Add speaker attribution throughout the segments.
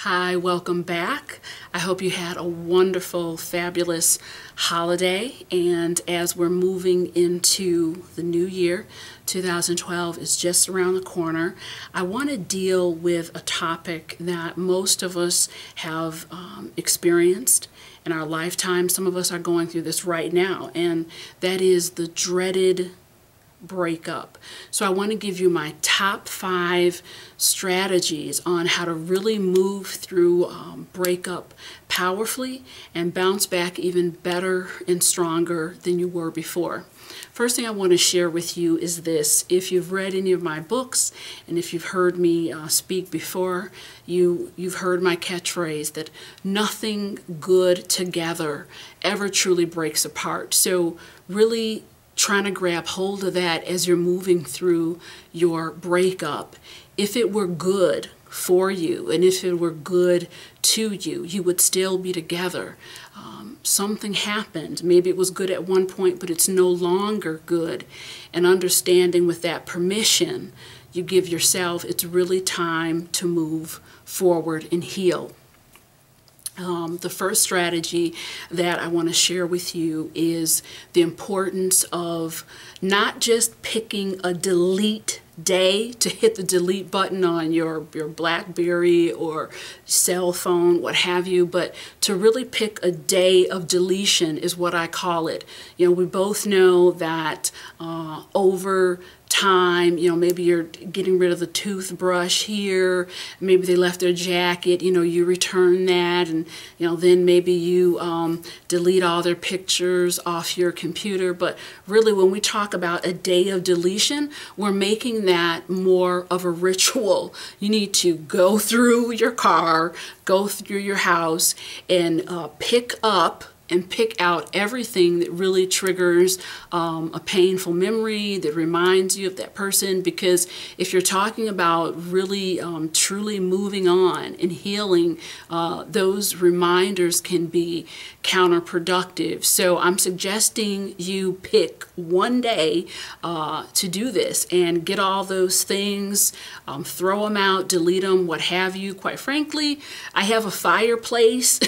Speaker 1: Hi, welcome back. I hope you had a wonderful, fabulous holiday. And as we're moving into the new year, 2012 is just around the corner, I want to deal with a topic that most of us have experienced in our lifetime. Some of us are going through this right now, and that is the dreaded breakup. So I want to give you my top 5 strategies on how to really move through breakup powerfully and bounce back even better and stronger than you were before. First thing I want to share with you is this. If you've read any of my books and if you've heard me speak before, you've heard my catchphrase that nothing good together ever truly breaks apart. So really trying to grab hold of that as you're moving through your breakup. If it were good for you and if it were good to you, you would still be together. Something happened. Maybe it was good at one point, but it's no longer good. And understanding with that permission, you give yourself, it's really time to move forward and heal. The first strategy that I want to share with you is the importance of not just picking a delete day to hit the delete button on your BlackBerry or cell phone, what have you, but to really pick a day of deletion is what I call it. You know, we both know that over time, you know, maybe you're getting rid of the toothbrush here, maybe they left their jacket, you know, you return that, and you know, then maybe you delete all their pictures off your computer. But really, when we talk about a day of deletion, we're making that more of a ritual. You need to go through your car, go through your house, and pick up and pick out everything that really triggers a painful memory that reminds you of that person. Because if you're talking about really truly moving on and healing, those reminders can be counterproductive. So I'm suggesting you pick one day to do this and get all those things, throw them out, delete them, what have you. Quite frankly, I have a fireplace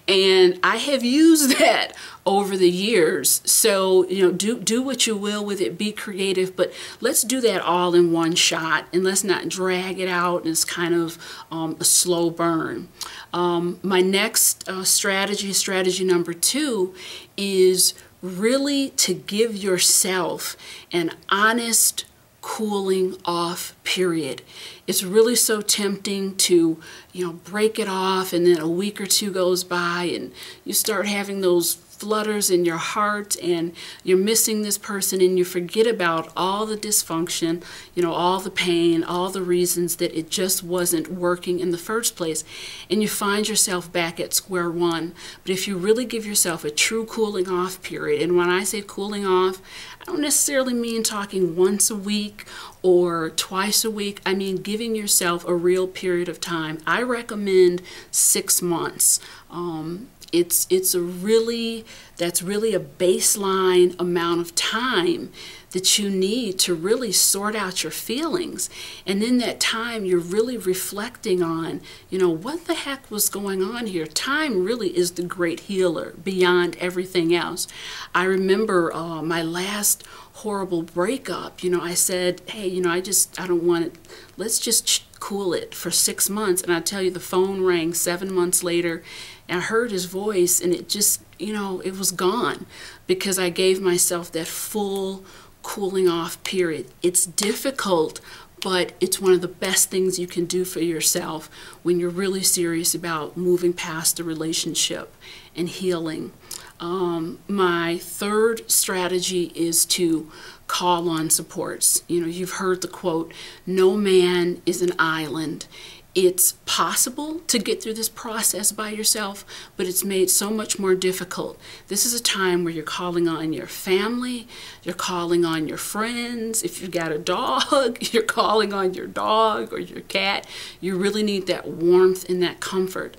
Speaker 1: and I have used that over the years. So, you know, do what you will with it, be creative, but let's do that all in one shot and let's not drag it out as kind of a slow burn. My next strategy number 2 is really to give yourself an honest cooling off period. It's really so tempting to, you know, break it off, and then a week or two goes by and you start having those flutters in your heart and you're missing this person and you forget about all the dysfunction, you know, all the pain, all the reasons that it just wasn't working in the first place, and you find yourself back at square one. But if you really give yourself a true cooling off period, and when I say cooling off, I don't necessarily mean talking once a week or twice a week. I mean giving yourself a real period of time. I recommend 6 months. That's really a baseline amount of time that you need to really sort out your feelings. And in that time, you're really reflecting on, you know, what the heck was going on here. Time really is the great healer beyond everything else. I remember my last horrible breakup. You know, I said, hey, you know, I don't want it. Let's just cool it for 6 months. And I tell you, the phone rang 7 months later, and I heard his voice, and it just, you know, it was gone because I gave myself that full cooling off period. It's difficult, but it's one of the best things you can do for yourself when you're really serious about moving past a relationship and healing. My third strategy is to call on supports. You know, you've heard the quote, "No man is an island." It's possible to get through this process by yourself, but it's made so much more difficult. This is a time where you're calling on your family, you're calling on your friends. If you've got a dog, you're calling on your dog or your cat. You really need that warmth and that comfort.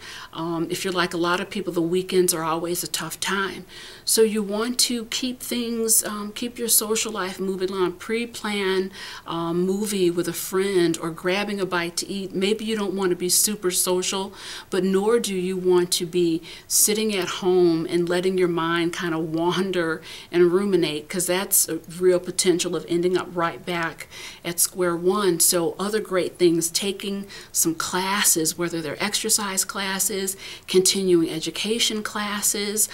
Speaker 1: If you're like a lot of people, the weekends are always a tough time. So you want to keep things, keep your social life moving on. Pre-plan movie with a friend or grabbing a bite to eat. Maybe you don't don't want to be super social, but nor do you want to be sitting at home and letting your mind kind of wander and ruminate, because that's a real potential of ending up right back at square one. So other great things, taking some classes, whether they're exercise classes, continuing education classes,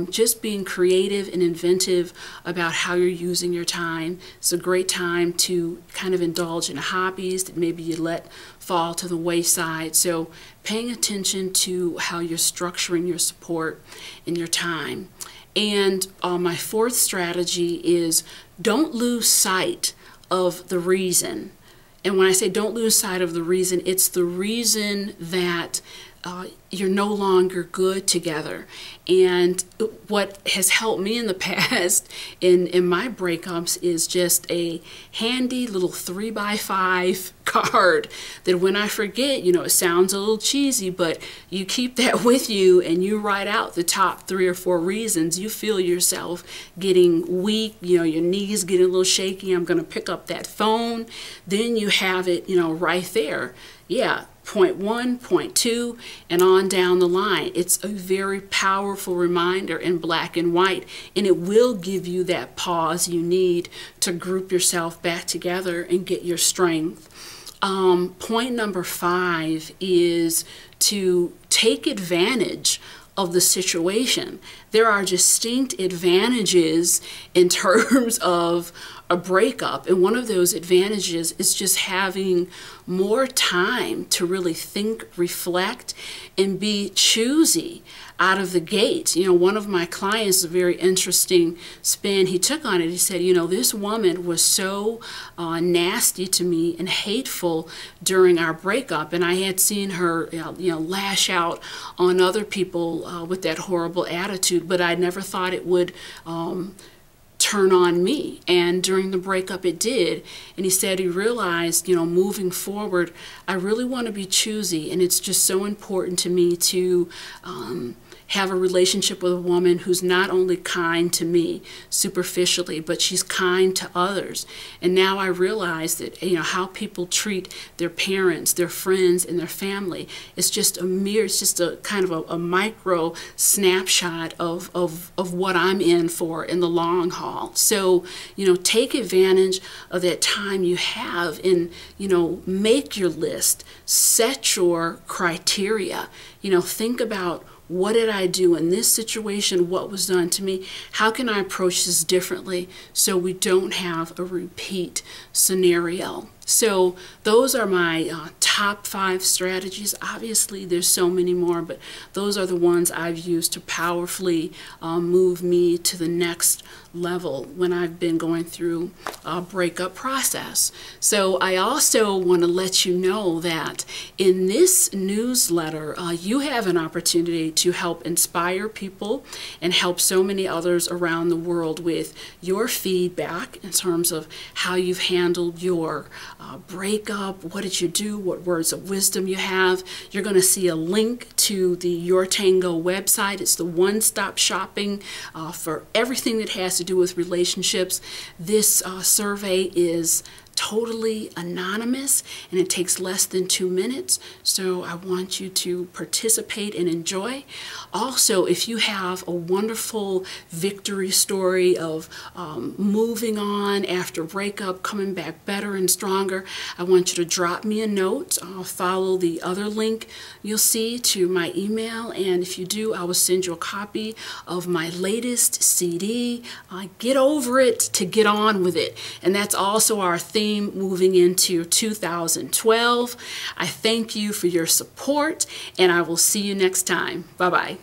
Speaker 1: just being creative and inventive about how you're using your time. It's a great time to kind of indulge in hobbies that maybe you let fall to the wayside. So paying attention to how you're structuring your support and your time. And my fourth strategy is don't lose sight of the reason. And when I say don't lose sight of the reason, it's the reason that you're no longer good together. And what has helped me in the past in my breakups is just a handy little 3x5 card that when I forget, you know, it sounds a little cheesy, but you keep that with you and you write out the top 3 or 4 reasons you feel yourself getting weak, you know, your knees getting a little shaky, I'm going to pick up that phone. Then you have it, you know, right there. Yeah. Point 1, point 2, and on down the line. It's a very powerful reminder in black and white, and it will give you that pause you need to group yourself back together and get your strength. Point number 5 is to take advantage of the situation. There are distinct advantages in terms of a breakup, and one of those advantages is just having more time to really think, reflect, and be choosy out of the gate. You know, one of my clients, a very interesting spin he took on it. He said, you know, this woman was so nasty to me and hateful during our breakup, and I had seen her, you know, lash out on other people with that horrible attitude, but I never thought it would turn on me. And during the breakup it did. And he said he realized, you know, moving forward, I really want to be choosy, and it's just so important to me to have a relationship with a woman who's not only kind to me superficially, but she's kind to others. And now I realize that, you know, how people treat their parents, their friends, and their family, it's just a kind of a micro snapshot of what I'm in for in the long haul. So, you know, take advantage of that time you have and, you know, make your list, set your criteria, you know, think about, what did I do in this situation? What was done to me? How can I approach this differently so we don't have a repeat scenario? So those are my top 5 strategies. Obviously, there's so many more, but those are the ones I've used to powerfully move me to the next level when I've been going through a breakup process. So I also want to let you know that in this newsletter, you have an opportunity to help inspire people and help so many others around the world with your feedback in terms of how you've handled your breakup, what did you do, what words of wisdom you have. You're going to see a link to the Your Tango website. It's the one-stop shopping for everything that has to do with relationships. This survey is totally anonymous and it takes less than 2 minutes, so I want you to participate and enjoy. Also, if you have a wonderful victory story of moving on after breakup, coming back better and stronger, I want you to drop me a note. I'll follow the other link you'll see to my email, and if you do, I will send you a copy of my latest CD, Get Over It to Get On With It. And that's also our theme moving into 2012. I thank you for your support, and I will see you next time. Bye-bye.